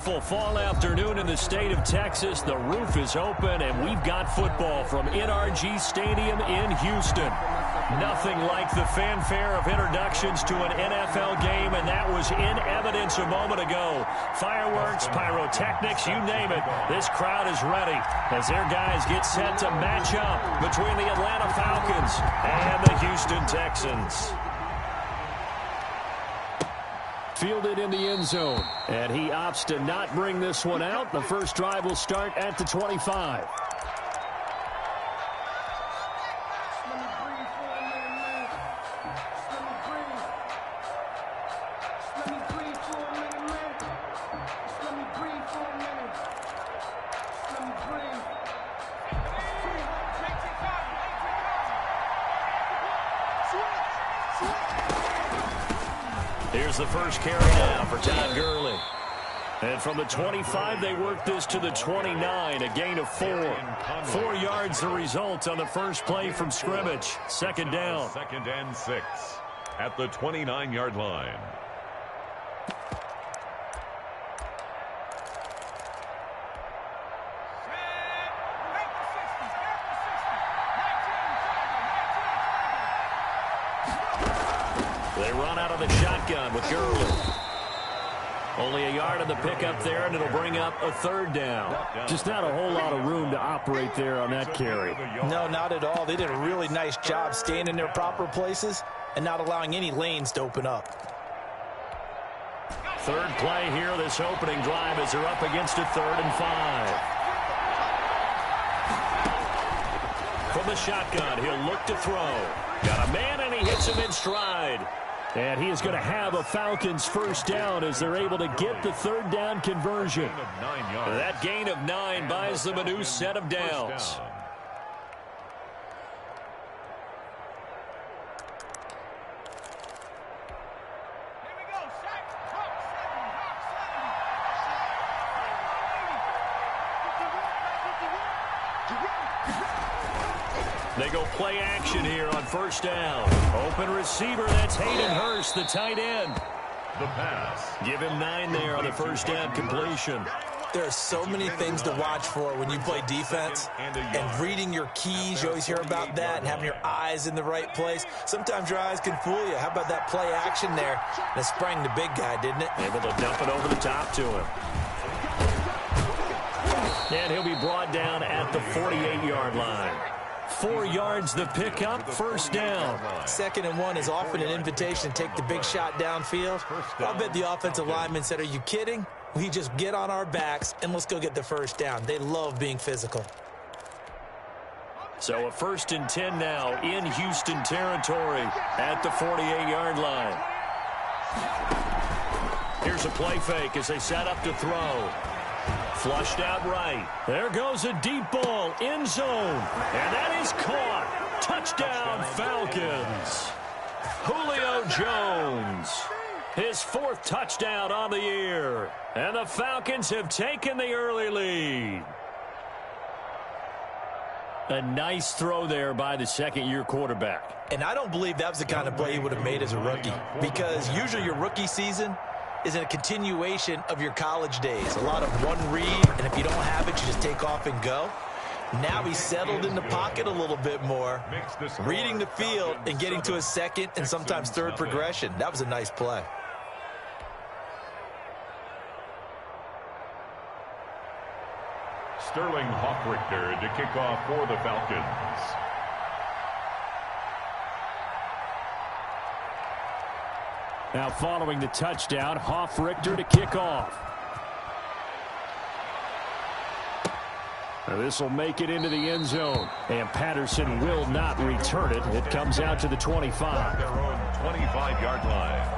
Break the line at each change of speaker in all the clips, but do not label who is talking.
Full fall afternoon in the state of Texas. The roof is open, and we've got football from NRG Stadium in Houston. Nothing like the fanfare of introductions to an NFL game, and that was in evidence a moment ago. Fireworks, pyrotechnics, you name it. This crowd is ready as their guys get set to match up between the Atlanta Falcons and the Houston Texans. Fielded in the end zone, and he opts to not bring this one out. The first drive will start at the 25. Here's the first carry now for Todd Gurley. And from the 25, they work this to the 29, a gain of 4. 4 yards the result on the first play from scrimmage. Second down.
2nd and 6 at the 29-yard line.
They run out of the shotgun with Gurley. Only a yard on the pickup there, and it'll bring up a third down. Just not a whole lot of room to operate there on that carry.
No, not at all. They did a really nice job staying in their proper places and not allowing any lanes to open up.
Third play here, this opening drive, as they're up against a 3rd and 5. From the shotgun, he'll look to throw. Got a man, and he hits him in stride. And he is going to have a Falcons first down as they're able to get the third down conversion. That gain of 9 buys them a new set of downs. They go play action here on first down. Open receiver, that's Hayden Hurst, the tight end.
The pass.
Give him 9 there on the first down completion.
There are so many things to watch for when you play defense. And reading your keys, you always hear about that, and having your eyes in the right place. Sometimes your eyes can fool you. How about that play action there? And it sprang the big guy, didn't it?
Able to dump it over the top to him. And he'll be brought down at the 48-yard line. 4 yards the pickup, first down.
2nd and 1 is often an invitation to take the big shot downfield. I'll bet the offensive lineman said, "Are you kidding? We just get on our backs and let's go get the first down." They love being physical.
So a 1st and 10 now in Houston territory at the 48-yard line. Here's a play fake as they set up to throw. Flushed out right. There goes a deep ball, end zone. And that is caught. Touchdown, Falcons. Julio Jones. His 4th touchdown on the year. And the Falcons have taken the early lead. A nice throw there by the second-year quarterback.
And I don't believe that was the kind of play he would have made as a rookie. Because usually your rookie season is a continuation of your college days. A lot of one read, and if you don't have it, you just take off and go. Now he's settled in the pocket a little bit more, reading the field and getting to a 2nd and sometimes 3rd progression. That was a nice play.
Sterling Hawk-Richter to kick off for the Falcons.
Now following the touchdown, Hofrichter to kick off. Now this will make it into the end zone. And Patterson will not return it. It comes out to the 25.
Their own 25-yard line.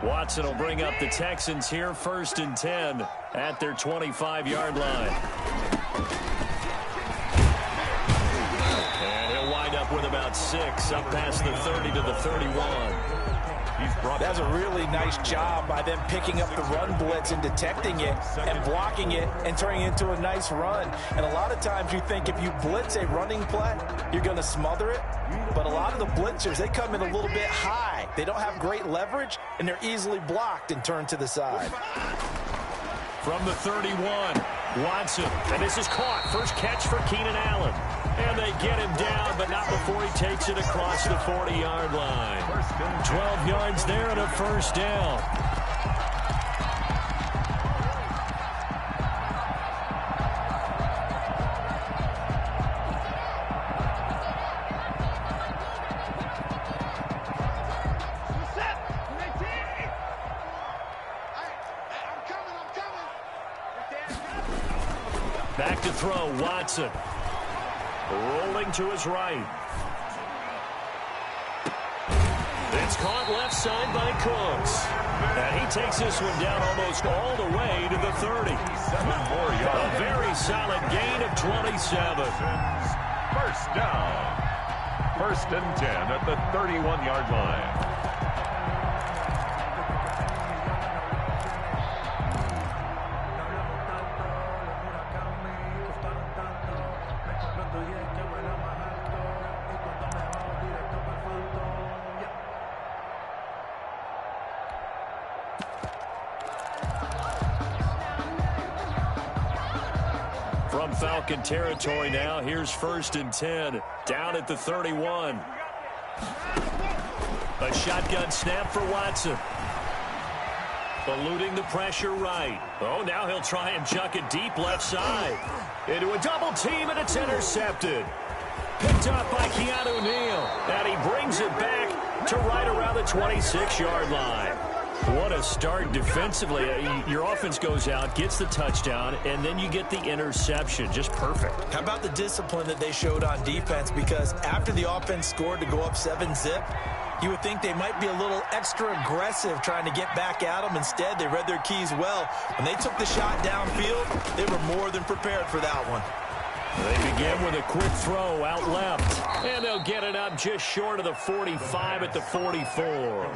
Watson will bring up the Texans here, 1st and 10 at their 25-yard line. And he'll wind up with about 6, up past the 30 to the 31.
That's a really nice job by them picking up the run blitz and detecting it and blocking it and turning it into a nice run. And a lot of times you think if you blitz a running play, you're going to smother it. But a lot of the blitzers, they come in a little bit high. They don't have great leverage, and they're easily blocked and turned to the side.
From the 31, Watson. And this is caught. First catch for Keenan Allen. And they get him down, but not before he takes it across the 40-yard line. 12 yards there and a first down. Back to throw, Watson. Rolling to his right. It's caught left side by Cooks. And he takes this one down almost all the way to the 30.
7 more yards.
A very solid gain of 27.
First down. 1st and 10 at the 31-yard line.
From Falcon territory now, here's 1st and 10, down at the 31. A shotgun snap for Watson. Eluding the pressure right. Oh, now he'll try and chuck it deep left side. Into a double team, and it's intercepted. Picked up by Keanu Neal. And he brings it back to right around the 26-yard line. What a start defensively. Your offense goes out, gets the touchdown, and then you get the interception. Just perfect.
How about the discipline that they showed on defense? Because after the offense scored to go up 7-zip, you would think they might be a little extra aggressive trying to get back at them. Instead, they read their keys well. When they took the shot downfield, they were more than prepared for that one.
They begin with a quick throw out left. And they'll get it up just short of the 45 at the 44.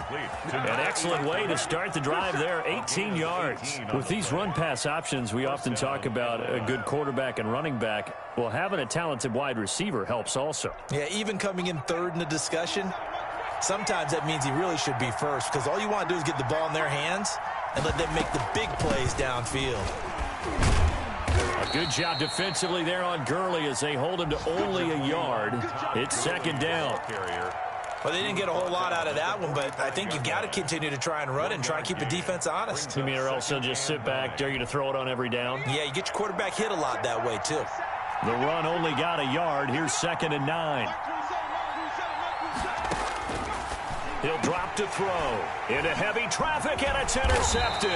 An excellent way to start the drive there, 18 yards. With these run-pass options, we often talk about a good quarterback and running back. Well, having a talented wide receiver helps also.
Yeah, even coming in third in the discussion, sometimes that means he really should be first, because all you want to do is get the ball in their hands and let them make the big plays downfield.
A good job defensively there on Gurley as they hold him to only a yard. It's 2nd down.
Well, they didn't get a whole lot out of that one, but I think you've got to continue to try and run and try and keep the defense honest.
You mean, or else they'll just sit back, dare you to throw it on every down?
Yeah, you get your quarterback hit a lot that way, too.
The run only got a yard. Here's 2nd and 9. He'll drop to throw. Into heavy traffic, and it's intercepted.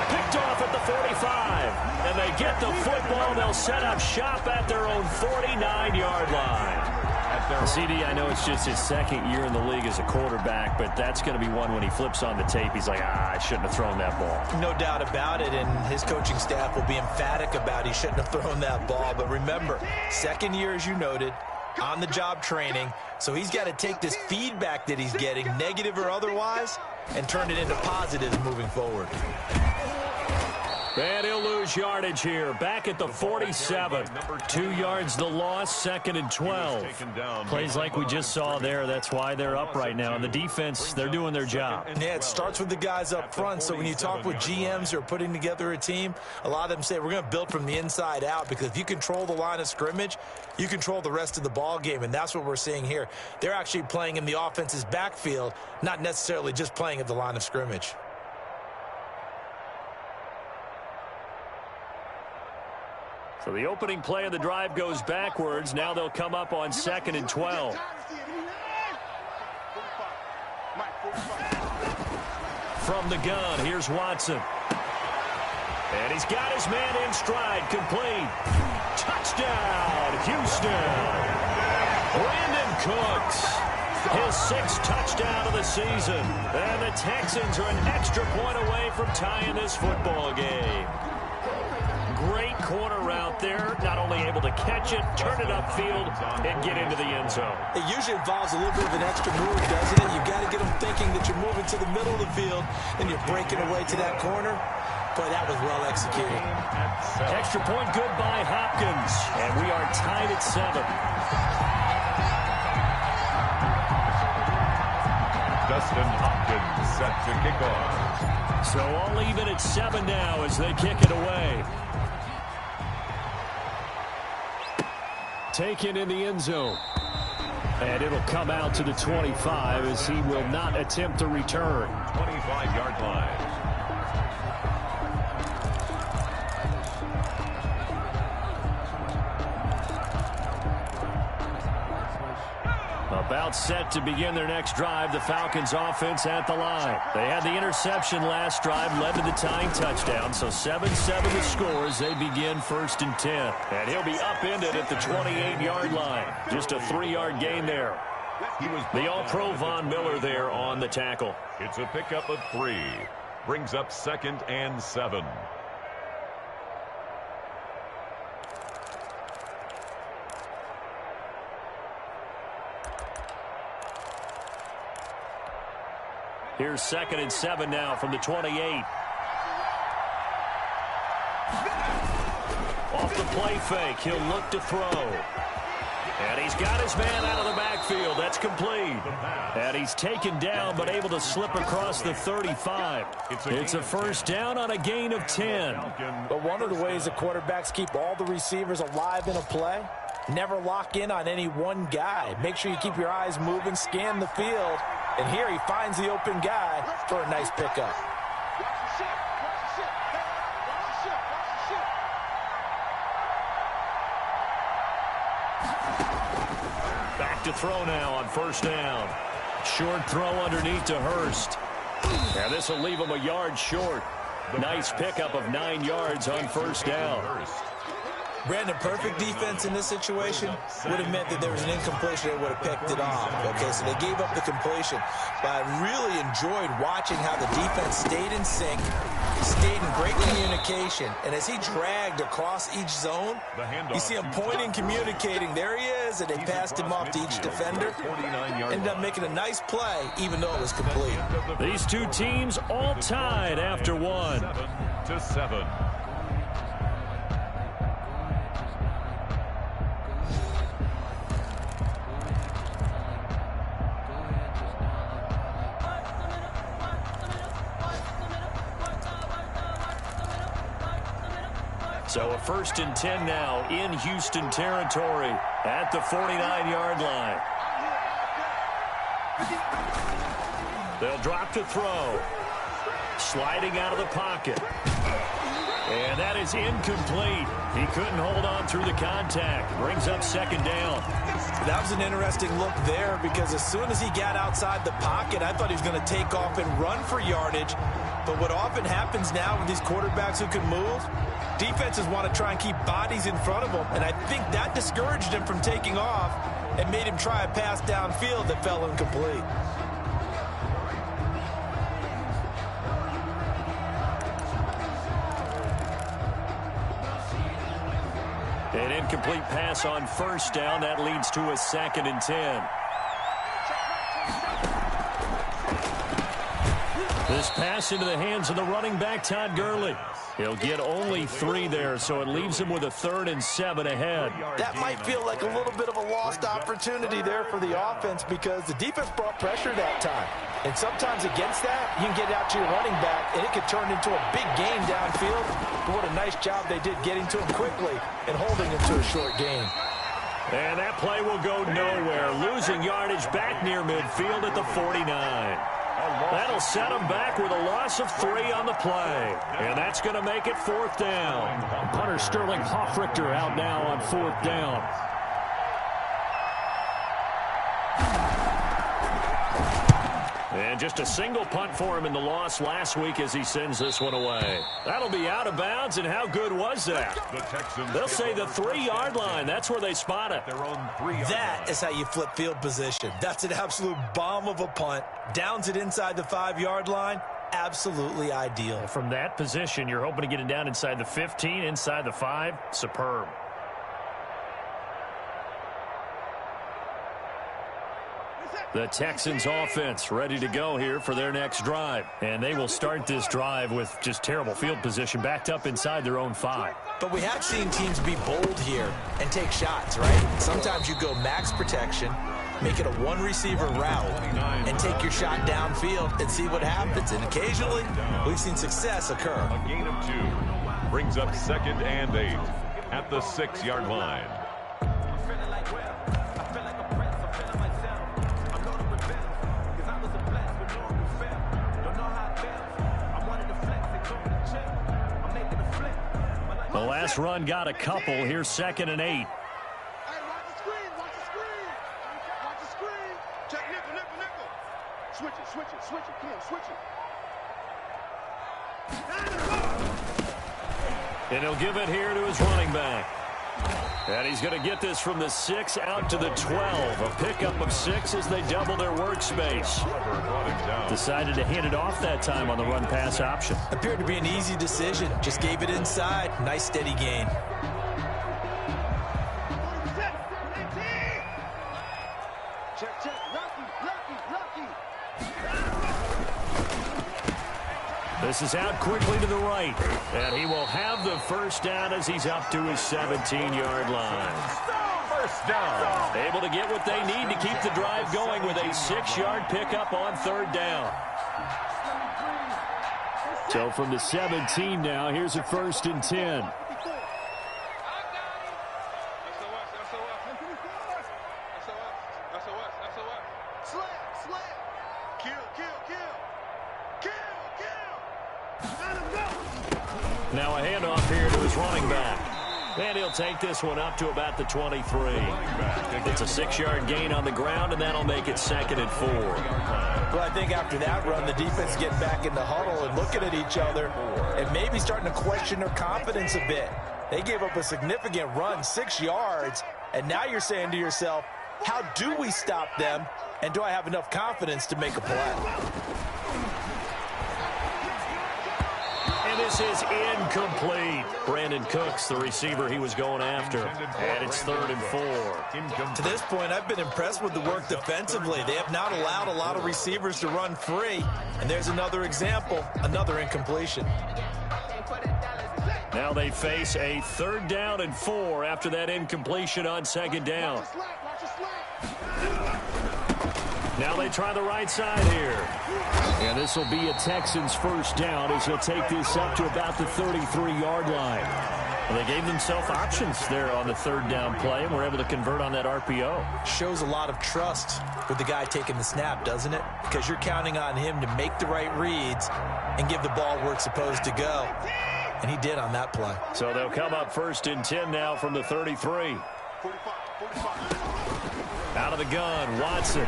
Picked off at the 45. And they get the football. They'll set up shop at their own 49-yard line. CD, I know it's just his 2nd year in the league as a quarterback, but that's going to be one when he flips on the tape. He's like, I shouldn't have thrown that ball.
No doubt about it, and his coaching staff will be emphatic about he shouldn't have thrown that ball. But remember, 2nd year, as you noted, on-the-job training. So he's got to take this feedback that he's getting, negative or otherwise, and turn it into positives moving forward.
And he'll lose yardage here. Back at the 47. 2 yards the loss, 2nd and 12. Plays like we just saw there. That's why they're up right now. And the defense, they're doing their job.
Yeah, it starts with the guys up front. So when you talk with GMs who are putting together a team, a lot of them say we're going to build from the inside out, because if you control the line of scrimmage, you control the rest of the ball game. And that's what we're seeing here. They're actually playing in the offense's backfield, not necessarily just playing at the line of scrimmage.
So the opening play of the drive goes backwards. Now they'll come up on 2nd and 12. From the gun, here's Watson. And he's got his man in stride, complete. Touchdown, Houston. Brandon Cooks, his 6th touchdown of the season. And the Texans are an extra point away from tying this football game. Great corner route there. Not only able to catch it, turn it upfield, and get into the end zone.
It usually involves a little bit of an extra move, doesn't it? You've got to get them thinking that you're moving to the middle of the field and you're breaking away to that corner. Boy, that was well executed.
Extra point good by Hopkins. And we are tied at 7.
Dustin Hopkins set to kick off.
So all even at 7 now as they kick it away. Taken in the end zone. And it'll come out to the 25 as he will not attempt to return.
25-yard line.
About set to begin their next drive, the Falcons offense at the line. They had the interception last drive, led to the tying touchdown, so 7-7 the score as they begin 1st and 10. And he'll be upended at the 28-yard line. Just a 3-yard gain there. The All-Pro Von Miller there on the tackle.
It's a pickup of 3. Brings up 2nd and 7.
Here's 2nd and 7 now from the 28. Off the play fake, he'll look to throw. And he's got his man out of the backfield. That's complete. And he's taken down but able to slip across the 35. It's a first down on a gain of 10.
But one of the ways that quarterbacks keep all the receivers alive in a play, never lock in on any one guy. Make sure you keep your eyes moving, scan the field. And here he finds the open guy for a nice pickup.
Back to throw now on 1st down. Short throw underneath to Hurst. And this will leave him a yard short. Nice pickup of 9 yards on 1st down.
Brandon, perfect defense in this situation would have meant that there was an incompletion that would have picked it off. Okay, so they gave up the completion. But I really enjoyed watching how the defense stayed in sync, stayed in great communication. And as he dragged across each zone, you see him pointing, communicating. There he is, and they passed him off to each defender. Ended up making a nice play, even though it was complete.
These two teams all tied after 1.
7-7.
So a 1st and 10 now in Houston territory at the 49-yard line. They'll drop to throw. Sliding out of the pocket. And that is incomplete. He couldn't hold on through the contact. Brings up 2nd down.
That was an interesting look there because as soon as he got outside the pocket, I thought he was going to take off and run for yardage. But what often happens now with these quarterbacks who can move, defenses want to try and keep bodies in front of them. And I think that discouraged him from taking off and made him try a pass downfield that fell incomplete.
An incomplete pass on 1st down. That leads to a 2nd and 10. This pass into the hands of the running back, Todd Gurley. He'll get only 3 there, so it leaves him with a 3rd and 7 ahead.
That might feel like a little bit of a lost opportunity there for the offense because the defense brought pressure that time. And sometimes against that, you can get out to your running back, and it could turn into a big gain downfield. But what a nice job they did getting to him quickly and holding him to a short gain.
And that play will go nowhere. Losing yardage back near midfield at the 49. That'll set him back with a loss of 3 on the play. And that's going to make it 4th down. Punter Sterling Hoffrichter out now on 4th down. And just a single punt for him in the loss last week as he sends this one away. That'll be out of bounds, and how good was that? They'll say the 3-yard line. That's where they spot it.
That is how you flip field position. That's an absolute bomb of a punt. Downs it inside the 5-yard line. absolutely ideal.
From that position, you're hoping to get it down inside the 15, inside the 5. Superb. The Texans offense ready to go here for their next drive. And they will start this drive with just terrible field position, backed up inside their own 5.
But we have seen teams be bold here and take shots, right? Sometimes you go max protection, make it a one-receiver route, and take your shot downfield and see what happens. And occasionally, we've seen success occur.
A gain of 2 brings up 2nd and 8 at the 6-yard line.
The last run got a couple. Here's 2nd and 8.
Hey, watch the screen, watch the screen. Watch the screen. Check nickel. Switch it, Kim, switch it.
And he'll give it here to his running back. And he's going to get this from the 6 out to the 12. A pickup of 6 as they double their workspace. Decided to hand it off that time on the run-pass option.
Appeared to be an easy decision. Just gave it inside. Nice steady gain.
Check. Lucky.
This is out quickly to the right. And he will have the first down as he's up to his 17-yard line.
First down.
Able to get what they need to keep the drive going with a 6-yard pickup on 3rd down. So from the 17 now, here's a 1st and 10. Now a handoff here to his running back. And he'll take this one up to about the 23. It's a 6-yard gain on the ground, and that'll make it 2nd and 4.
Well, I think after that run, the defense getting back in the huddle and looking at each other and maybe starting to question their confidence a bit. They gave up a significant run, 6 yards, and now you're saying to yourself, how do we stop them, and do I have enough confidence to make a play?
And this is incomplete. Brandon Cooks, the receiver he was going after. And it's 3rd and 4.
To this point, I've been impressed with the work defensively. They have not allowed a lot of receivers to run free. And there's another example, another incompletion.
Now they face a 3rd down and 4 after that incompletion on 2nd down. Now they try the right side here. And this will be a Texans first down as he'll take this up to about the 33-yard line. Well, they gave themselves options there on the 3rd down play and were able to convert on that RPO.
Shows a lot of trust with the guy taking the snap, doesn't it? Because you're counting on him to make the right reads and give the ball where it's supposed to go. And he did on that play.
So they'll come up 1st and 10 now from the 33. Out of the gun, Watson.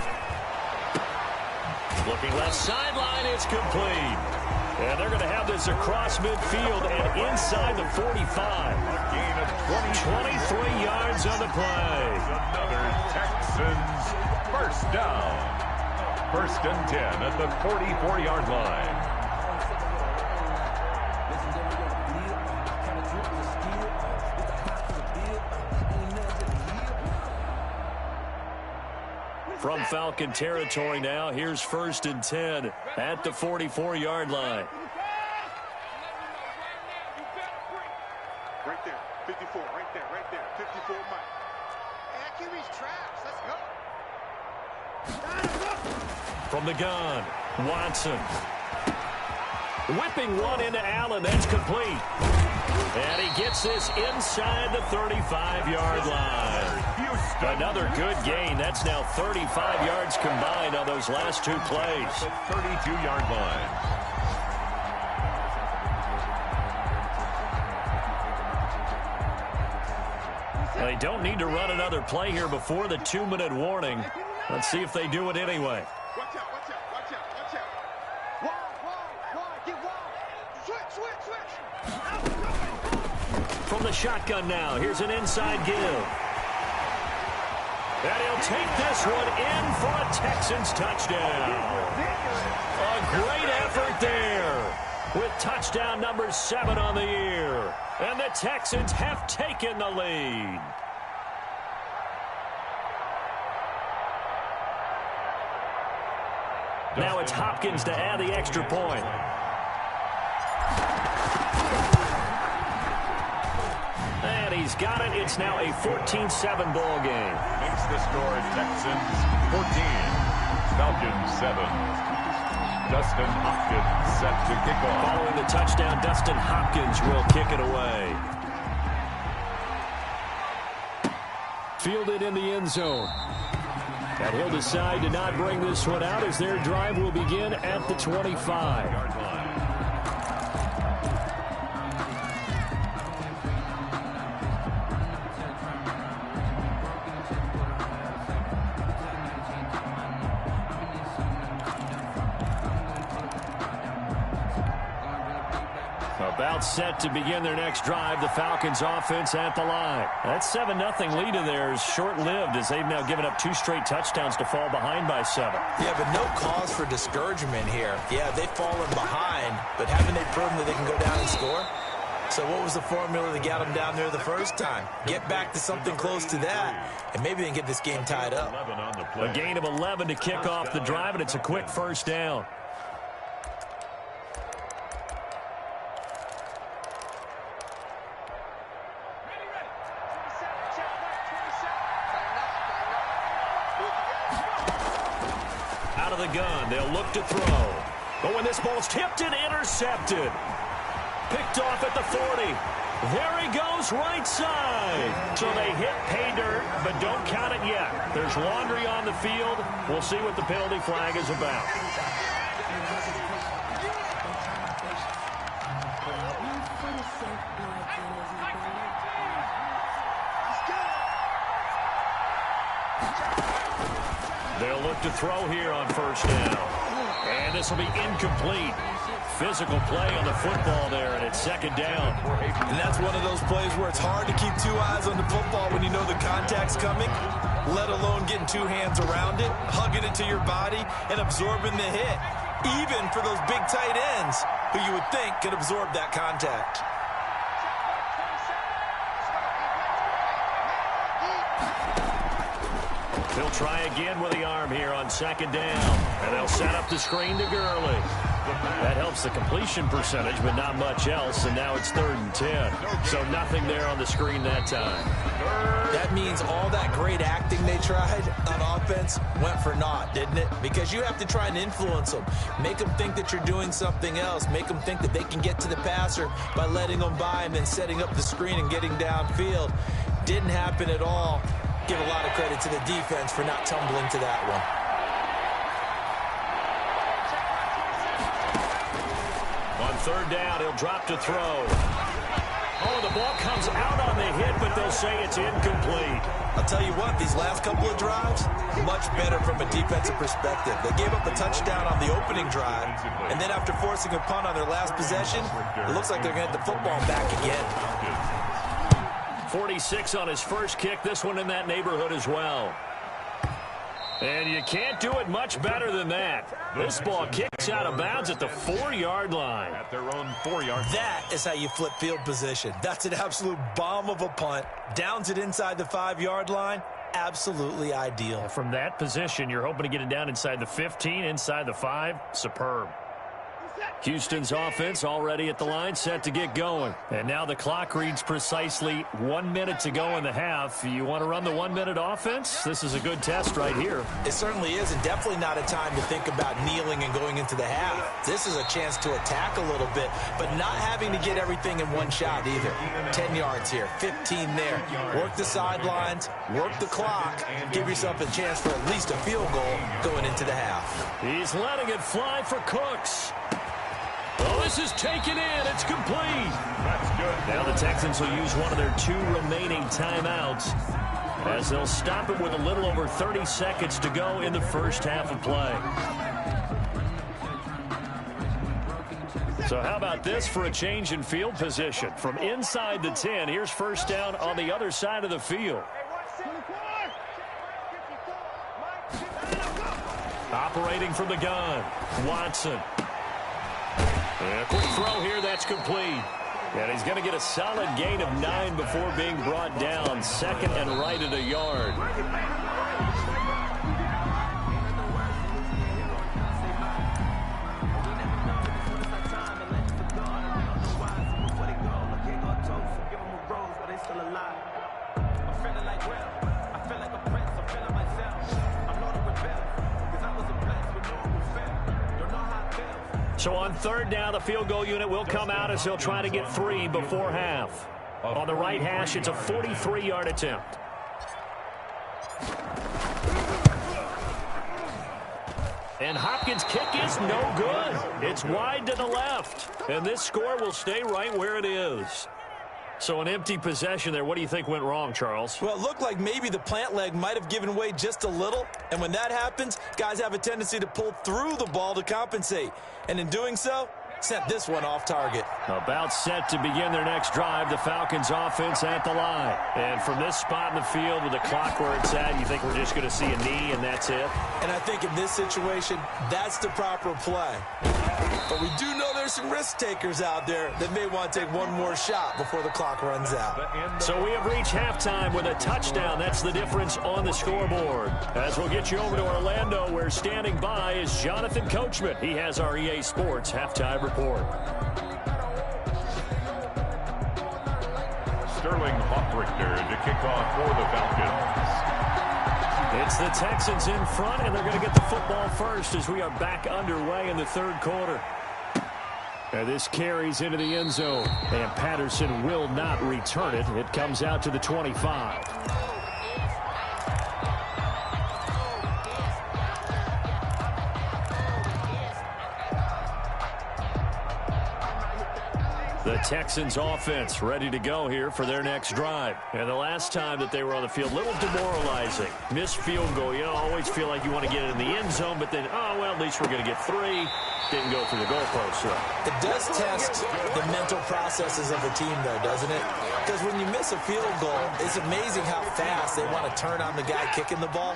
Looking left sideline, it's complete. And they're going to have this across midfield and inside the 45.
A gain of
23 yards on the play.
Another Texans first down. 1st and 10 at the 44-yard line.
From Falcon territory now, here's 1st and 10 at the 44-yard line.
Right there, 54, right there, 54 Mike. Hey, QB's trash, let's go.
From the gun, Watson. Whipping one into Allen, that's complete. And he gets this inside the 35-yard line. Another good gain. That's now 35 yards combined on those last 2 plays.
32-yard line.
They don't need to run another play here before the 2-minute warning. Let's see if they do it anyway.
Watch out. Wide, get wide. Switch.
From the shotgun now, here's an inside give. And he'll take this one in for a Texans touchdown. A great effort there with touchdown number 7 on the year. And the Texans have taken the lead. Now it's Hopkins to add the extra point. And he's got it. It's now a 14-7 ball game.
Makes the score Texans 14, Falcons 7. Dustin Hopkins set to kick off.
Following the touchdown, Dustin Hopkins will kick it away. Fielded in the end zone. And he'll decide to not bring this one out as their drive will begin at the 25. About set to begin their next drive, the Falcons offense at the line. That 7-0 lead of theirs short-lived as they've now given up 2 straight touchdowns to fall behind by 7.
Yeah, but no cause for discouragement here. Yeah, they've fallen behind, but haven't they proven that they can go down and score? So what was the formula that got them down there the first time? Get back to something close to that, and maybe they can get this game tied up.
A gain of 11 to kick off the drive, and it's a quick first down. The gun. They'll look to throw. But when this ball's tipped and intercepted. Picked off at the 40. There he goes right side. So they hit pay dirt, but don't count it yet. There's laundry on the field. We'll see what the penalty flag is about. They'll look to throw here on first down. And this will be incomplete. Physical play on the football there, and it's second down.
And that's one of those plays where it's hard to keep 2 eyes on the football when you know the contact's coming, let alone getting 2 hands around it, hugging it to your body, and absorbing the hit, even for those big tight ends who you would think could absorb that contact.
They'll try again with the arm here on second down. And they'll set up the screen to Gurley. That helps the completion percentage, but not much else. And now it's 3rd and 10. So nothing there on the screen that time.
That means all that great acting they tried on offense went for naught, didn't it? Because you have to try and influence them. Make them think that you're doing something else. Make them think that they can get to the passer by letting them by and then setting up the screen and getting downfield. Didn't happen at all. Give a lot of credit to the defense for not tumbling to that one.
On 3rd down, he'll drop to throw. Oh, the ball comes out on the hit, but they'll say it's incomplete.
I'll tell you what, these last couple of drives, much better from a defensive perspective. They gave up a touchdown on the opening drive, and then after forcing a punt on their last possession, it looks like they're going to get the football back again.
46 on his first kick, this one in that neighborhood as well. And you can't do it much better than that. This ball kicks out of bounds at the 4-yard line.
At their own 4-yard line.
That is how you flip field position. That's an absolute bomb of a punt. Downs it inside the 5-yard line. Absolutely ideal.
From that position, you're hoping to get it down inside the 15, inside the 5. Superb. Houston's offense already at the line, set to get going. And now the clock reads precisely 1 minute to go in the half. You want to run the 1-minute offense? This is a good test right here.
It certainly is, and definitely not a time to think about kneeling and going into the half. This is a chance to attack a little bit, but not having to get everything in one shot either. 10 yards here, 15 there. Work the sidelines, work the clock, give yourself a chance for at least a field goal going into the half.
He's letting it fly for Cooks. Oh, this is taken in. It's complete.
That's good.
Now the Texans will use one of their 2 remaining timeouts as they'll stop it with a little over 30 seconds to go in the first half of play. So how about this for a change in field position? From inside the 10, here's first down on the other side of the field. Operating from the gun, Watson. And a quick throw here, that's complete. And he's going to get a solid gain of 9 before being brought down. Second and right at a yard. So on third down, the field goal unit will come out as they'll try to get 3 before half. On the right hash, it's a 43-yard attempt. And Hopkins' kick is no good. It's wide to the left. And this score will stay right where it is. So an empty possession there. What do you think went wrong, Charles?
Well, it looked like maybe the plant leg might have given way just a little. And when that happens, guys have a tendency to pull through the ball to compensate. And in doing so, sent this one off target.
About set to begin their next drive, the Falcons offense at the line. And from this spot in the field with the clock where it's at, you think we're just going to see a knee and that's it?
And I think in this situation, that's the proper play. But we do know there's some risk takers out there that may want to take one more shot before the clock runs out.
So we have reached halftime with a touchdown. That's the difference on the scoreboard. As we'll get you over to Orlando, where standing by is Jonathan Coachman. He has our EA Sports halftime report.
Sterling Hoffrichter to kick off for the Falcons.
It's the Texans in front, and they're going to get the football first as we are back underway in the third quarter. And this carries into the end zone, and Patterson will not return it. It comes out to the 25. The Texans offense ready to go here for their next drive. And the last time that they were on the field, a little demoralizing. Missed field goal. You always feel like you want to get it in the end zone, but then, oh, well, at least we're going to get 3. Didn't go through the goalpost. So.
It does test the mental processes of a team, though, doesn't it? Because when you miss a field goal, it's amazing how fast they want to turn on the guy kicking the ball.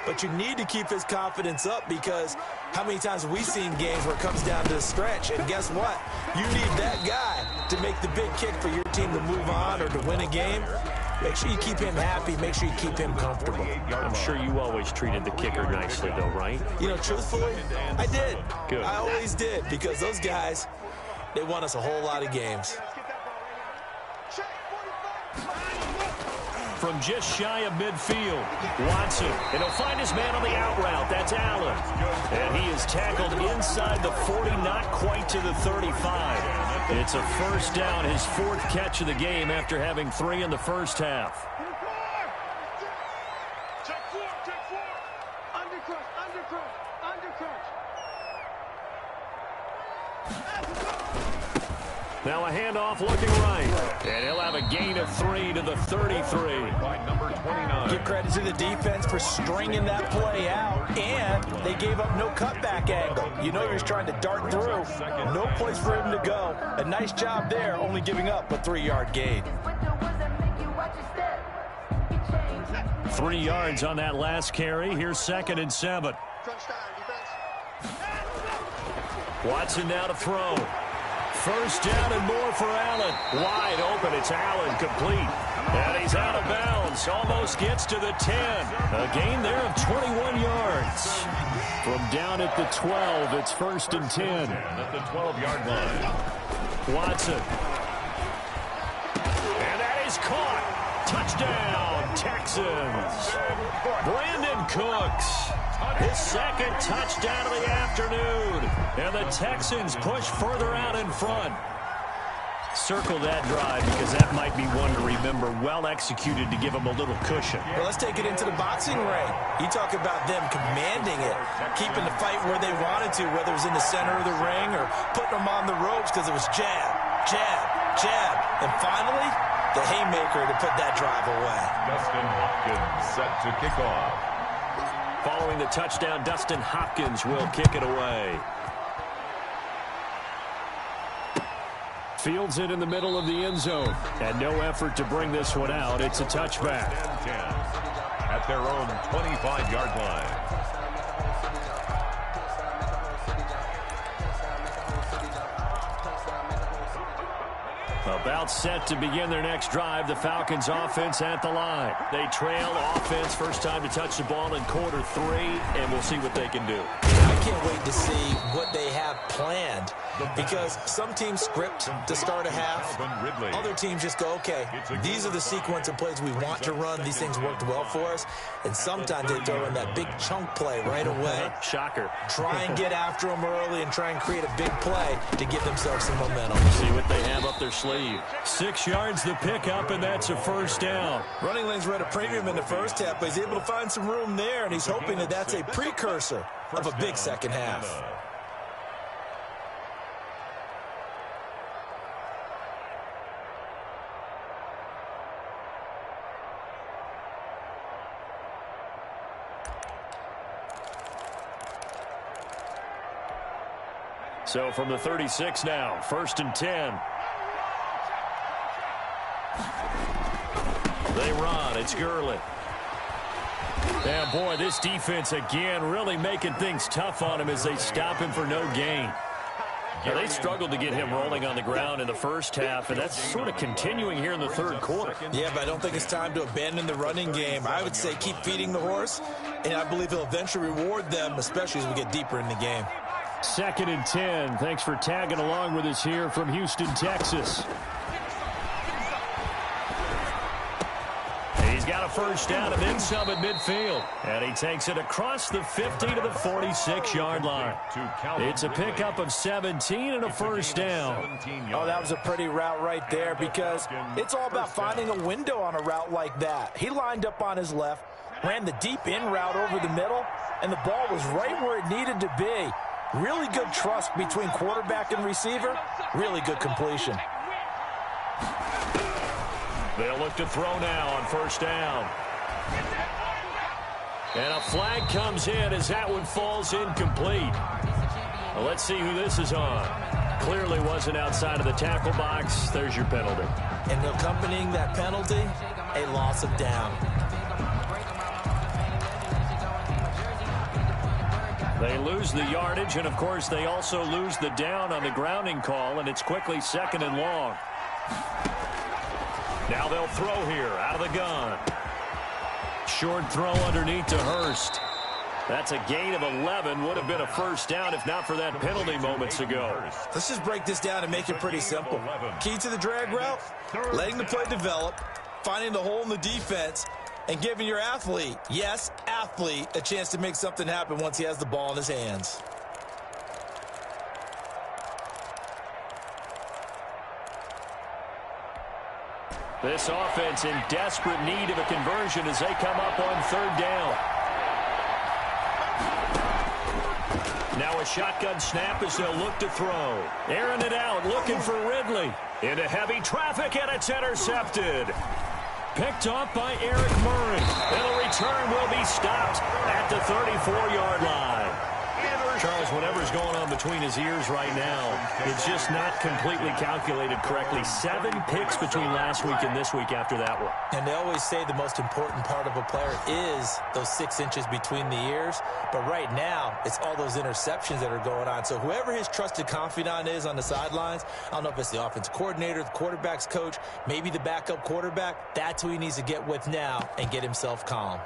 But you need to keep his confidence up, because how many times have we seen games where it comes down to the stretch? And guess what? You need that guy to make the big kick for your team to move on or to win a game. Make sure you keep him happy. Make sure you keep him comfortable.
I'm sure you always treated the kicker nicely, though, right?
You know, truthfully, I did.
Good.
I always did, because those guys, they won us a whole lot of games.
From just shy of midfield, Watson. And he'll find his man on the out route. That's Allen. And he is tackled inside the 40, not quite to the 35. It's a first down, his 4th catch of the game after having 3 in the first half. Now a handoff looking right. And he'll have a gain of 3 to the 33.
By number 29.
Give credit to the defense for stringing that play out, and they gave up no cutback angle. You know he was trying to dart through. No place for him to go. A nice job there, only giving up a 3-yard gain.
3 yards on that last carry. Here's 2nd and 7. Watson now to throw. First down and more for Allen. Wide open. It's Allen, complete. And he's out of bounds. Almost gets to the 10. A gain there of 21 yards. From down at the 12, it's 1st and 10.
At the 12-yard line.
Watson. And that is caught. Touchdown, Texans. Brandon Cooks. His 2nd touchdown of the afternoon. And the Texans push further out in front. Circle that drive, because that might be one to remember. Well executed to give them a little cushion.
Well, let's take it into the boxing ring. You talk about them commanding it, keeping the fight where they wanted to, whether it was in the center of the ring or putting them on the ropes, because it was jab, jab, jab. And finally, the haymaker to put that drive away.
Dustin Hopkins set to kick off.
Following the touchdown, Dustin Hopkins will kick it away. Fields it in the middle of the end zone. And no effort to bring this one out. It's a touchback.
At their own 25-yard line.
set to begin their next drive. The Falcons offense at the line. They trail offense, first time to touch the ball in quarter 3, and we'll see what they can do.
I can't wait to see what they have planned, because some teams script to start a half. Other teams just go, okay, these are the sequence of plays we want to run. These things worked well for us. And sometimes they throw in that big chunk play right away.
Shocker.
Try and get after them early and try and create a big play to give themselves some momentum.
See what they have up their sleeve. 6 yards the pickup, and that's a first down.
Running lanes were at a premium in the first half, but he's able to find some room there, and he's hoping that that's a precursor of a big second half.
So from the 36 now, 1st and 10. They run. It's Gurley. Yeah, boy, this defense again really making things tough on him as they stop him for no gain. Now, they struggled to get him rolling on the ground in the first half, and that's sort of continuing here in the third quarter.
Yeah, but I don't think it's time to abandon the running game. I would say keep feeding the horse, and I believe he'll eventually reward them, especially as we get deeper in the game.
2nd and 10. Thanks for tagging along with us here from Houston, Texas. He's got a first down and then some at midfield. And he takes it across the 50 to the 46-yard line. It's a pickup of 17 and a first down.
Oh, that was a pretty route right there, because it's all about finding a window on a route like that. He lined up on his left, ran the deep in route over the middle, and the ball was right where it needed to be. Really good trust between quarterback and receiver. Really good completion.
They'll look to throw now on first down. And a flag comes in as that one falls incomplete. Well, let's see who this is on. Clearly wasn't outside of the tackle box. There's your penalty.
And accompanying that penalty, a loss of down.
They lose the yardage, and, of course, they also lose the down on the grounding call, and it's quickly 2nd and long. Now they'll throw here out of the gun. Short throw underneath to Hurst. That's a gain of 11. Would have been a first down if not for that penalty moments ago.
Let's just break this down and make it pretty simple. Key to the drag route, letting the play develop, finding the hole in the defense, and giving your athlete, yes, athlete, a chance to make something happen once he has the ball in his hands.
This offense in desperate need of a conversion as they come up on 3rd down. Now a shotgun snap as they'll look to throw. Airing it out, looking for Ridley. Into heavy traffic, and it's intercepted. Picked off by Eric Murray. And the return will be stopped at the 34-yard line. Charles, whatever's going on between his ears right now, it's just not completely calculated correctly. 7 picks between last week and this week after that one.
And they always say the most important part of a player is those 6 inches between the ears. But right now, it's all those interceptions that are going on. So whoever his trusted confidant is on the sidelines, I don't know if it's the offensive coordinator, the quarterback's coach, maybe the backup quarterback, that's who he needs to get with now and get himself calm.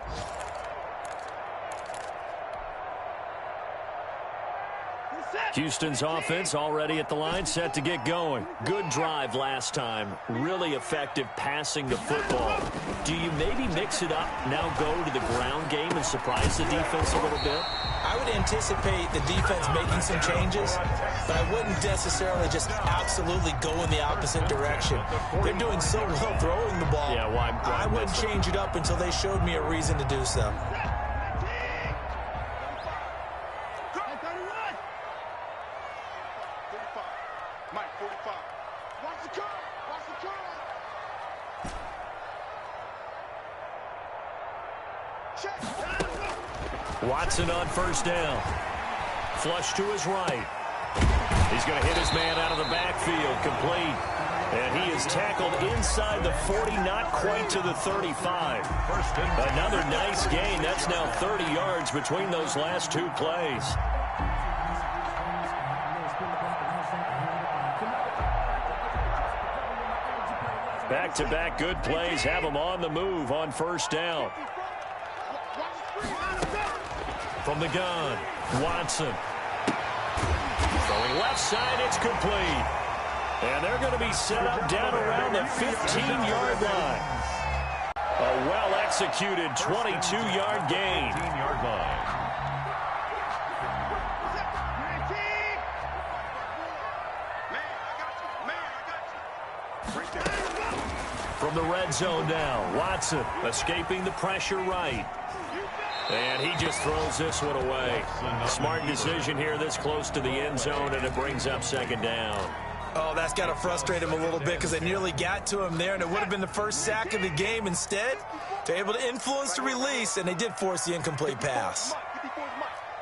Houston's offense already at the line, set to get going. Good drive last time. Really effective passing the football. Do you maybe mix it up, now go to the ground game and surprise the defense a little bit?
I would anticipate the defense making some changes, but I wouldn't necessarily just absolutely go in the opposite direction. They're doing so well throwing the ball.
Yeah, why
I wouldn't change it up until they showed me a reason to do so.
Watson on first down. Flush to his right. He's going to hit his man out of the backfield, complete. And he is tackled inside the 40, not quite to the 35. Another nice gain. That's now 30 yards between those last 2 plays. Back-to-back good plays have them on the move on first down. From the gun, Watson. Throwing left side, it's complete. And they're going to be set up down around the 15-yard line. A well-executed 22-yard gain.
15-yard line.
From the red zone now, Watson escaping the pressure right. And he just throws this one away. Smart decision here this close to the end zone, and it brings up second down.
Oh, that's got to frustrate him a little bit because they nearly got to him there, and it would have been the first sack of the game. Instead, they're able to influence the release, and they did force the incomplete pass.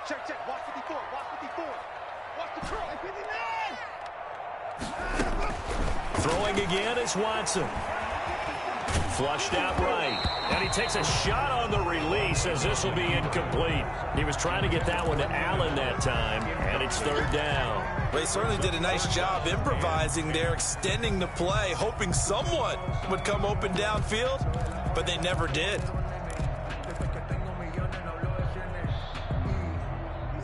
Check, check. Watch 54. Watch 54. Watch the curl. 59.
Throwing again is Watson. Flushed out right. And he takes a shot on the release as this will be incomplete. He was trying to get that one to Allen that time, and it's third down.
They certainly did a nice job improvising there, extending the play, hoping someone would come open downfield, but they never did.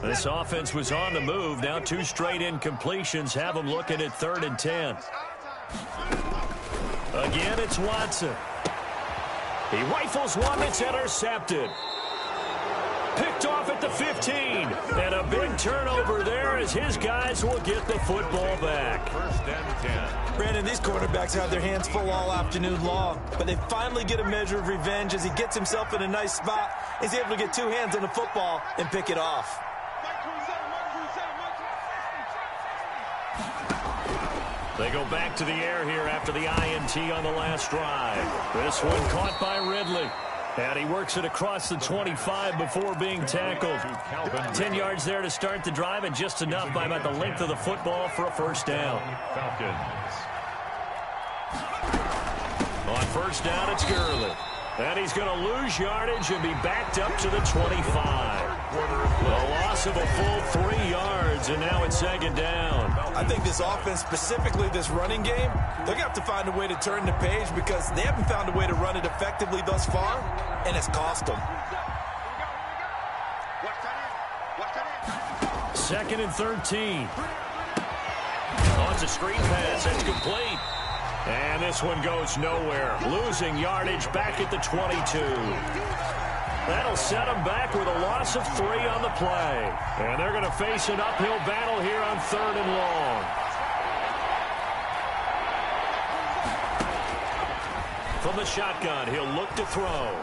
This offense was on the move. Now 2 straight incompletions have them looking at 3rd and 10. Again, it's Watson. He rifles one that's intercepted. Picked off at the 15. And a big turnover there as his guys will get the football back.
1st and 10.
Brandon, these quarterbacks have their hands full all afternoon long, but they finally get a measure of revenge as he gets himself in a nice spot. He's able to get 2 hands on the football and pick it off.
They go back to the air here after the INT on the last drive. This one caught by Ridley. And he works it across the 25 before being tackled. 10 yards there to start the drive, and just enough by about the length of the football for a first down.
Falcons.
On first down, it's Gurley. And he's going to lose yardage and be backed up to the 25. A loss of a full 3 yards, and now it's second down.
I think this offense, specifically this running game, they're going to have to find a way to turn the page because they haven't found a way to run it effectively thus far, and it's cost them.
2nd and 13. Oh, it's a screen pass. That's complete. And this one goes nowhere. Losing yardage back at the 22. That'll set them back with a loss of 3 on the play. And they're going to face an uphill battle here on 3rd and long. From the shotgun, he'll look to throw.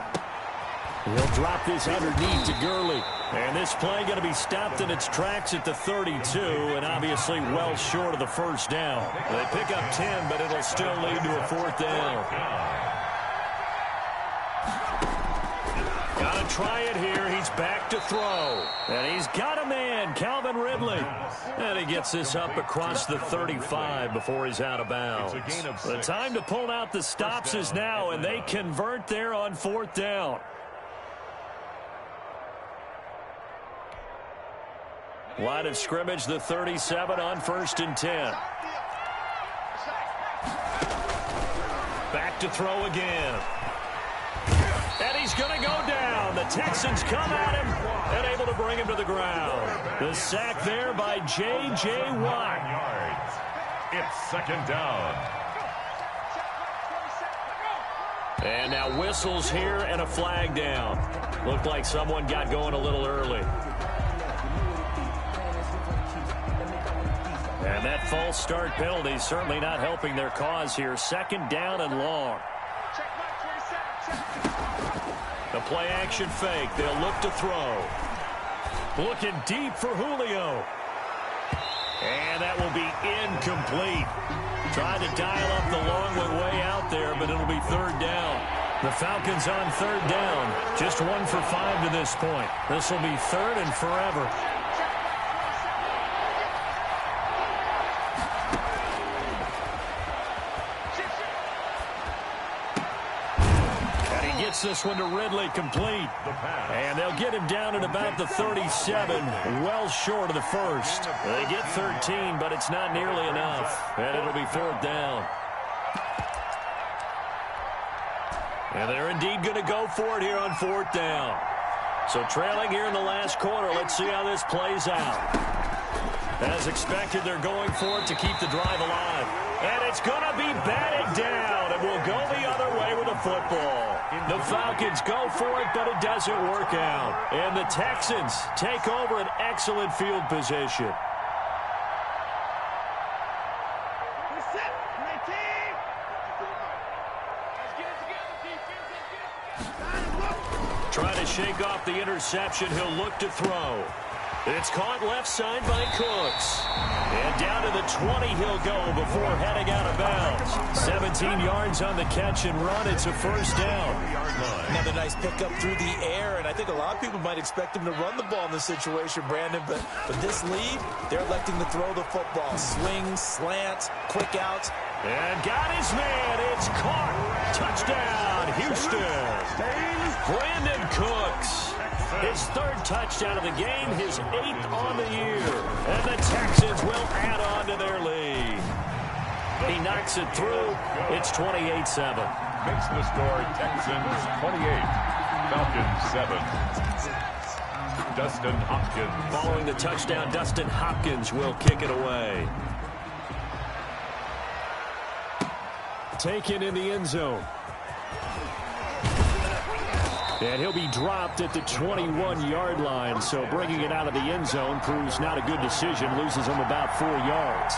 He'll drop this underneath to Gurley. And this play going to be stopped in its tracks at the 32, and obviously well short of the first down. They pick up 10, but it'll still lead to a 4th down. Got to try it here. He's back to throw. And he's got a man, Calvin Ridley. And he gets this up across the 35 before he's out of bounds. The time to pull out the stops is now, and they convert there on 4th down. Line of scrimmage, the 37 on 1st and 10. Back to throw again. And he's going to go down. The Texans come at him and able to bring him to the ground. The sack there by J.J. Watt.
Yards. It's 2nd down.
And now whistles here and a flag down. Looked like someone got going a little early. And that false start penalty certainly not helping their cause here. 2nd down and long. The play action fake. They'll look to throw. Looking deep for Julio. And that will be incomplete. Trying to dial up the long one way out there, but it'll be 3rd down. The Falcons on 3rd down. Just 1 for 5 to this point. This will be 3rd and forever. This one to Ridley, complete. And they'll get him down at about the 37, well short of the first. They get 13, but it's not nearly enough. And it'll be 4th down. And they're indeed going to go for it here on 4th down. So trailing here in the last quarter. Let's see how this plays out. As expected, they're going for it to keep the drive alive. And it's going to be batted down. And we'll go the other way with the football. The Falcons go for it, but it doesn't work out. And the Texans take over an excellent field position. Trying to shake off the interception. He'll look to throw. It's caught left side by Cooks. And down to the 20 he'll go before heading out of bounds. 17 yards on the catch and run. It's a first down.
Another nice pickup through the air, and I think a lot of people might expect him to run the ball in this situation, Brandon, but this lead, they're electing to throw the football. Swings, slants, quick outs.
And got his man. It's caught. Touchdown, Houston. Brandon Cooks. His 3rd touchdown of the game, his 8th on the year. And the Texans will add on to their lead. He knocks it through. It's 28-7.
Makes the score Texans 28, Falcons 7. Dustin Hopkins.
Following the touchdown, Dustin Hopkins will kick it away. Taken in the end zone. And he'll be dropped at the 21-yard line. So bringing it out of the end zone proves not a good decision. Loses him about 4 yards.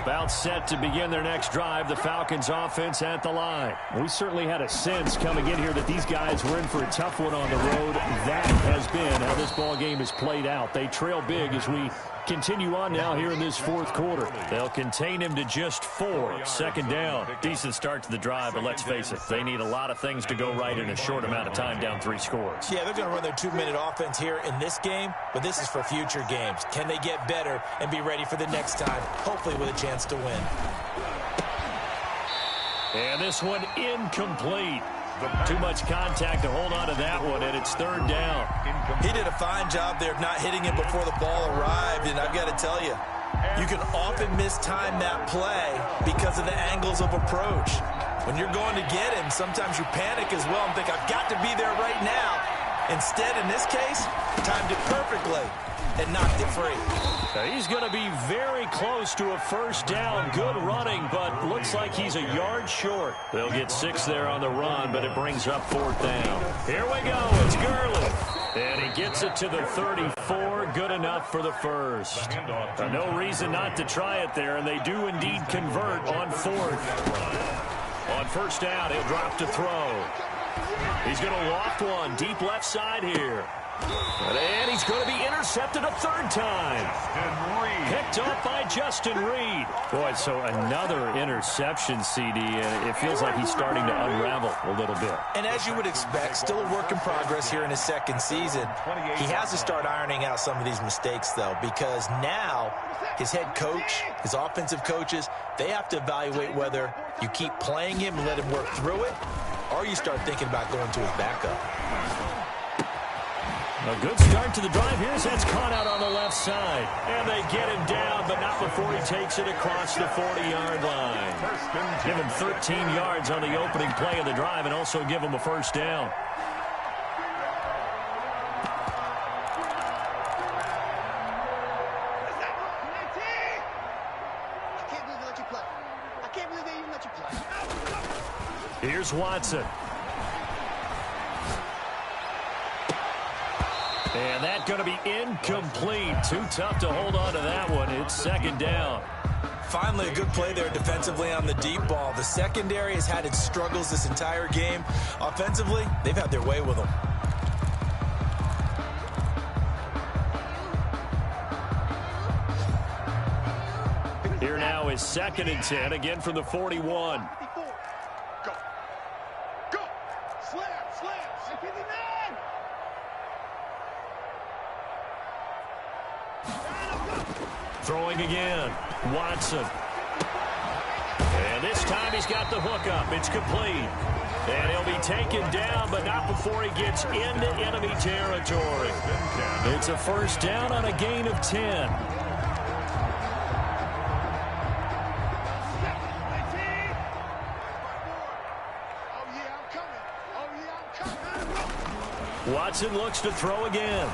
About set to begin their next drive. The Falcons offense at the line. We certainly had a sense coming in here that these guys were in for a tough one on the road. That has been how this ball game is played out. They trail big as we continue on now here in this 4th quarter. They'll contain him to just 4. 2nd down. Decent start to the drive, but let's face it, they need a lot of things to go right in a short amount of time, down 3 scores.
Yeah, they're going to run their 2-minute offense here in this game, but this is for future games. Can they get better and be ready for the next time, hopefully with a chance to win?
And this one incomplete. Too much contact to hold on to that one, and it's 3rd down.
He did a fine job there of not hitting it before the ball arrived, and I've got to tell you, you can often mistime that play because of the angles of approach. When you're going to get him, sometimes you panic as well and think, I've got to be there right now. Instead, in this case, timed it perfectly and knocked it free.
He's going to be very close to a first down. Good running, but looks like he's a yard short. They'll get 6 there on the run, but it brings up 4th down. Here we go. It's Gurley. And he gets it to the 34. Good enough for the first. No reason not to try it there, and they do indeed convert on 4th. On first down, he'll drop to throw. He's going to loft one deep left side here. And he's going to be intercepted a 3rd time. Picked up by Justin Reed. Boy, so another interception, CD. And it feels like he's starting to unravel a little bit.
And as you would expect, still a work in progress here in his 2nd season. He has to start ironing out some of these mistakes, though, because now his head coach, his offensive coaches, they have to evaluate whether you keep playing him and let him work through it, or you start thinking about going to his backup.
A good start to the drive. Here's that's caught out on the left side. And they get him down, but not before he takes it across the 40-yard line. Give him 13 yards on the opening play of the drive and also give him a first down. Here's Watson. And that's going to be incomplete. Too tough to hold on to that one. It's 2nd down.
Finally, a good play there defensively on the deep ball. The secondary has had its struggles this entire game. Offensively, they've had their way with them.
Here now is 2nd and 10, again from the 41.
Go. Go. Slam.
Throwing again. Watson. And this time he's got the hook up. It's complete. And he'll be taken down, but not before he gets into enemy territory. It's a first down on a gain of 10. Watson looks to throw again.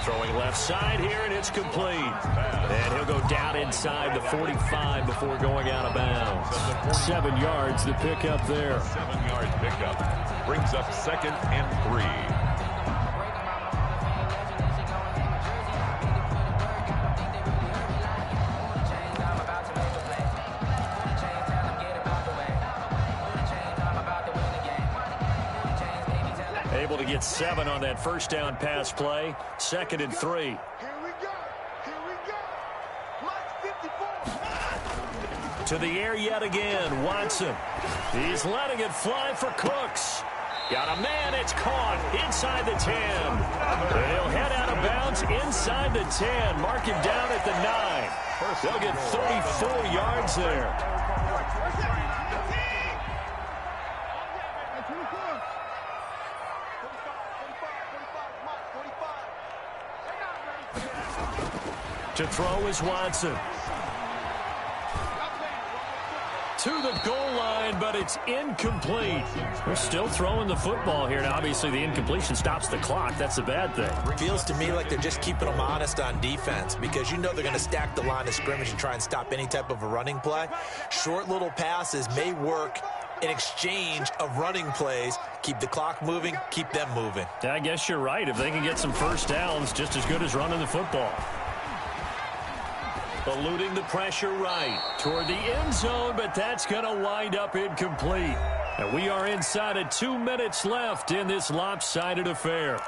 Throwing left side here, and it's complete. And he'll go down inside the 45 before going out of bounds. 7 yards to pick up there.
7-yard pickup brings up 2nd and 3.
Able to get 7 on that first down pass play. 2nd and 3.
Here we go. Here we go. Mike 54.
To the air yet again. Watson. He's letting it fly for Cooks. Got a man. It's caught inside the 10. And he'll head out of bounds inside the 10. Mark him down at the 9. They'll get 34 yards there. To throw is Watson. To the goal line, but it's incomplete. We're still throwing the football here. Now, obviously, the incompletion stops the clock. That's the bad thing.
Feels to me like they're just keeping them honest on defense because you know they're going to stack the line of scrimmage and try and stop any type of a running play. Short little passes may work in exchange of running plays. Keep the clock moving, keep them moving.
I guess you're right. If they can get some first downs, just as good as running the football. Eluding the pressure right toward the end zone, but that's going to wind up incomplete. And we are inside of 2 minutes left in this lopsided affair.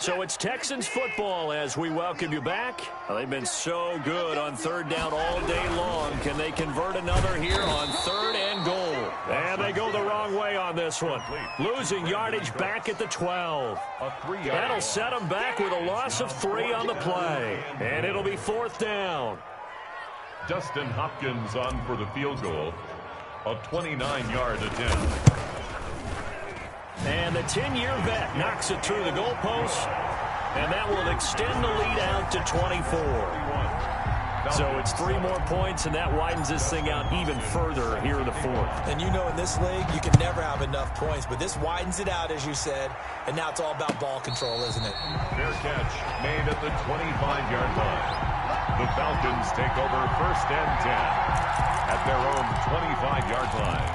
So it's Texans football as we welcome you back. Well, they've been so good on 3rd down all day long. Can they convert another here on 3rd and goal? And they go the wrong way on this one. Losing yardage back at the 12. That'll set them back with a loss of 3 on the play. And it'll be 4th down.
Dustin Hopkins on for the field goal. A 29-yard attempt.
And the 10-year vet knocks it through the goalpost, and that will extend the lead out to 24. So it's 3 more points, and that widens this thing out even further here in the 4th.
And you know in this league, you can never have enough points, but this widens it out, as you said, and now it's all about ball control, isn't it?
Fair catch made at the 25-yard line. The Falcons take over 1st and 10 at their own 25-yard line.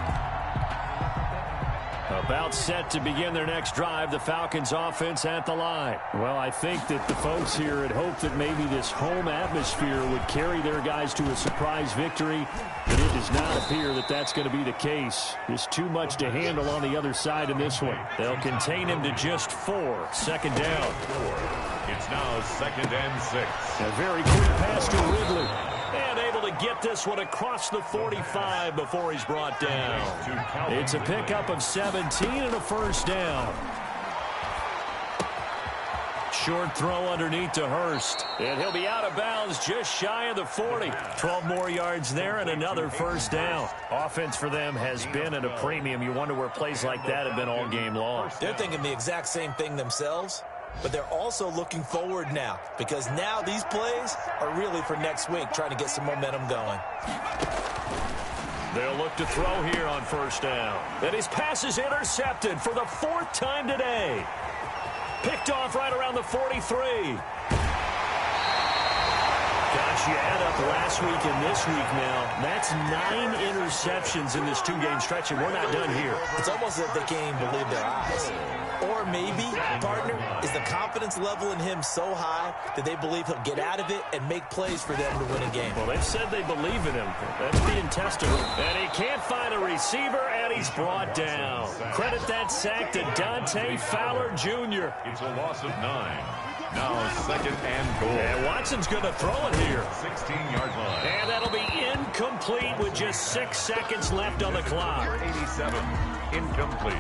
About set to begin their next drive, the Falcons offense at the line. Well, I think that the folks here had hoped that maybe this home atmosphere would carry their guys to a surprise victory, but it does not appear that that's going to be the case. There's too much to handle on the other side in this one. They'll contain him to just 4. 2nd down.
It's now 2nd and 6.
A very quick pass to Ridley. And able to get this one across the 45 before he's brought down. It's a pickup of 17 and a first down. Short throw underneath to Hurst. And he'll be out of bounds just shy of the 40. 12 more yards there and another first down. Offense for them has been at a premium. You wonder where plays like that have been all game long.
They're thinking the exact same thing themselves. But they're also looking forward now because now these plays are really for next week, trying to get some momentum going.
They'll look to throw here on first down. And his pass is intercepted for the 4th time today. Picked off right around the 43. Gosh, you add up last week and this week now. That's 9 interceptions in this 2-game stretch, and we're not done here.
It's almost as if they can't even believe their eyes. Or maybe, partner, is the confidence level in him so high that they believe he'll get out of it and make plays for them to win a game.
Well, they've said they believe in him. That's being tested. And he can't find a receiver, and he's brought down. Credit that sack to Dante Fowler Jr.
It's a loss of 9. Now 2nd and goal.
And Watson's going to throw it here.
16-yard line.
And that'll be incomplete with just 6 seconds left on the clock.
87, incomplete.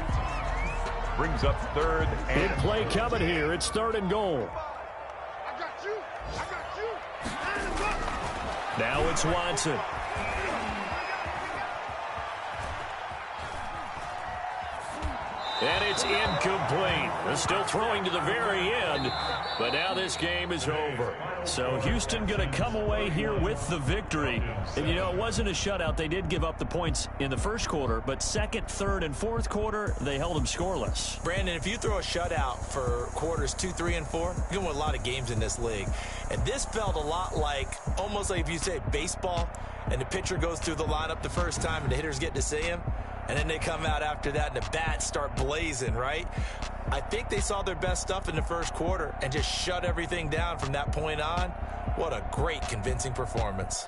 Brings up 3rd and...
Big play coming here. It's 3rd and goal.
I got you.
Now it's Watson. And it's incomplete. They're still throwing to the very end, but now this game is over. So Houston going to come away here with the victory. And, you know, it wasn't a shutout. They did give up the points in the first quarter, but second, third, and fourth quarter, they held them scoreless.
Brandon, if you throw a shutout for quarters 2, 3, and 4, you're going to win a lot of games in this league. And this felt a lot like, almost like if you say baseball, and the pitcher goes through the lineup the first time and the hitters get to see him. And then they come out after that and the bats start blazing, right? I think they saw their best stuff in the first quarter and just shut everything down from that point on. What a great, convincing performance.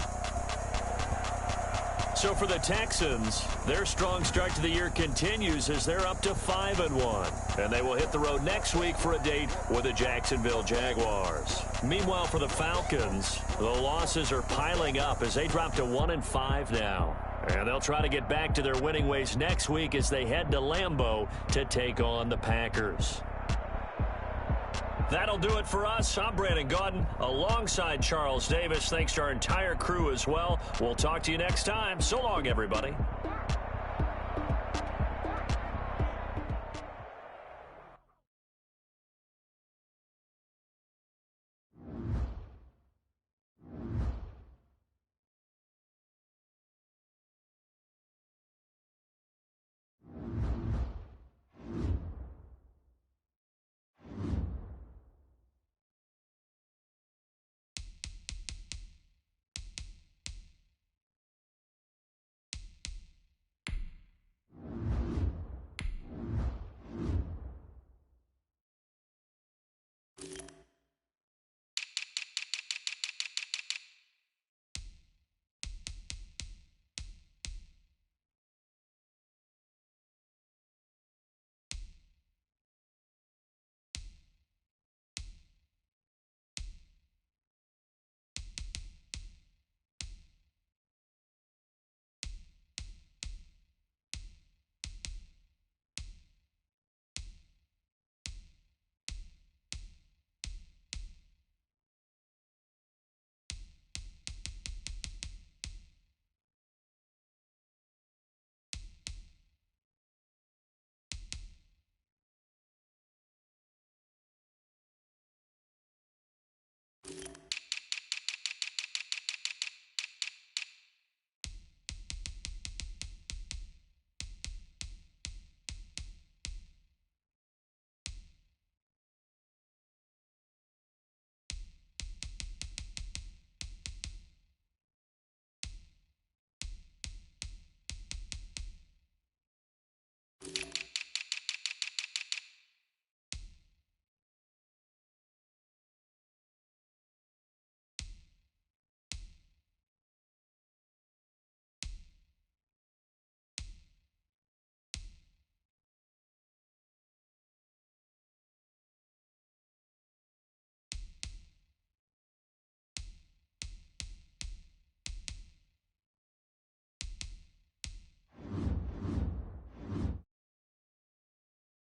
So for the Texans, their strong start to the year continues as they're up to 5-1. And they will hit the road next week for a date with the Jacksonville Jaguars. Meanwhile, for the Falcons, the losses are piling up as they drop to 1-5 now. And they'll try to get back to their winning ways next week as they head to Lambeau to take on the Packers. That'll do it for us. I'm Brandon Gaudin alongside Charles Davis. Thanks to our entire crew as well. We'll talk to you next time. So long, everybody.